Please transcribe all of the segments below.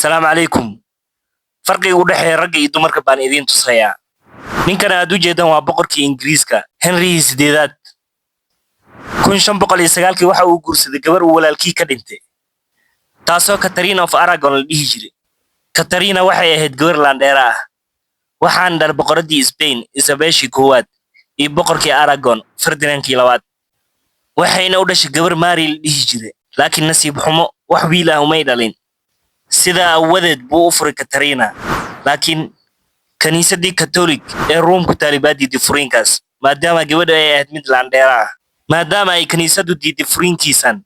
السلام عليكم. فرقي u dhaxeeya rag iyo dumarka baan idin tusayaa. Ninkan aad u jeedaan waa boqorkii Ingiriiska, Henry sideedaad. 1509 waxa uu guursaday gabar uu walaalkii ka dhintay, taasoo Catherine of Aragon la dhihi jiray. Catherine waxay ahayd gabar Landera ah, waxaan dhal boqoradii Spain Isabel koowaad iyo boqorkii Aragon Ferdinandkii labaad. Waxayna u dhashay gabar Mary la dhihi jiray, laakiin nasiib xumo wax wiil ah umay dhalin. Sida awadeed buu u furay Catherine, laakiin kaniisadii Catholic ee Rome ku taalibaad diiday furiinkaas, maadaama gabadha ay ahayd mid Landera ah. Maadaama ay kaniisadu diiday furiinkiisan,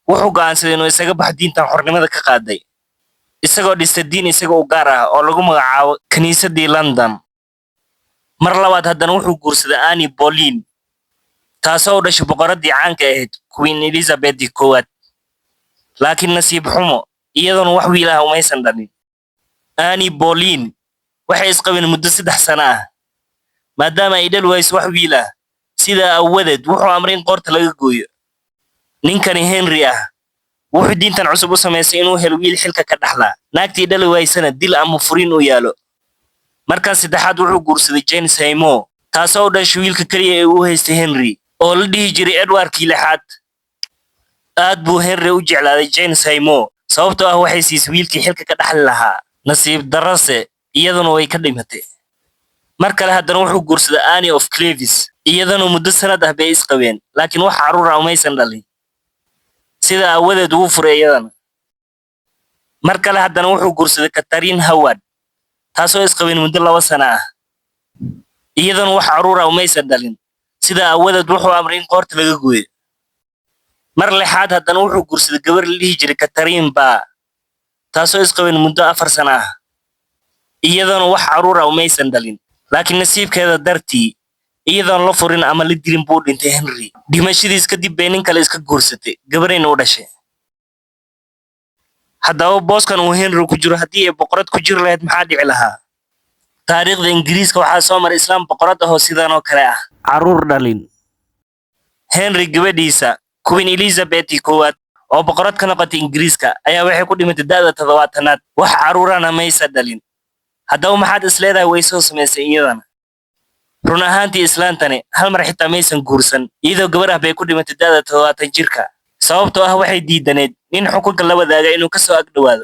wuxuu go'aansaday inuu isaga baxo diintan xornimada ka qaaday, isagoo dhistay diin isaga u gaar ah oo lagu magacaabo kaniisadii London. Mar labaad haddana wuxuu guursaday Anne Boleyn, taasoo u dhashay boqoradii caanka ahayd Queen Elizabeth koowaad. Laakiin nasiib xumo, iyadoona wax wiil ah umaysan dhalin. Anne Boleyn waxay isqabeen muddo 3 sano ah, maadaama ay dhal wayso wax wiil ah. Sida awadeed wuxuu amray in qoorta laga gooyo. Ninkani Henry ah wuxuu diintan cusub u sameeyay inuu helo wiil xilka ka dhaxla, naagtii dhal waysana dil ama furiin u yaalo. Markan saddexaad wuxuu guursaday Jane Seymour, taasoo u dhashay wiilka kaliya ee uu haystay Henry oo la dhihi jiray Edwardkii lixaad. Aad buu Henry u jeclaaday Jane Seymour sababtoo ah waxay siisay wiilkii xilka ka dhaxli lahaa. Nasiib darrase iyaduna way ka dhimatay. Mar kale haddana wuxuu guursaday Anne of Cleves, iyadana muddo sanad ah bay isqabeen, laakiin wax caruur ah umaysan dhalin. Sida awadeed uu furay iyadana. Mar kale haddana wuxuu guursaday Catherine Howard, taasoo isqabeen muddo 2 sano ah, iyadana wax caruur ah umaysan dhalin. Sida awadeed wuxuu amray in qoorta laga gooyo. Mar lixaad haddana wuxuu guursaday gabar la dhihi jiray Catherine Parr, taasoo isqabeen muddo 4 sano ah, iyadana wax caruur ah umaysan dhalin. Laakiin nasiibkeeda dartii, iyadoon la furin ama la dilin buu dhintay Henry. Dhimashadiis kadib bay nin kale iska guursatay, gabarina u dhashay. Haddaba booskan uu Henry ku jiro haddii ay boqorad ku jiri lahayd maxaa dhici lahaa? Taariikhda Ingiriiska waxaa soo maray islaam boqorad ah oo sidan oo kale ah, caruur dhalin. Henry gabadhiisa Queen Elizabeth koowaad oo boqorad ka noqotay Ingiriiska ayaa waxay ku dhimatay da'da 70aad, wax caruurana maysan dhalin. Haddaba maxaad isleedahay way soo samaysay iyadana? Run ahaantii islaantani hal mar xitaa maysan guursan, iyadoo gabar ah bay ku dhimatay da'da 70 jirka, sababtoo ah waxay diidaneed nin xukunka la wadaaga inuu ka soo ag dhawaado.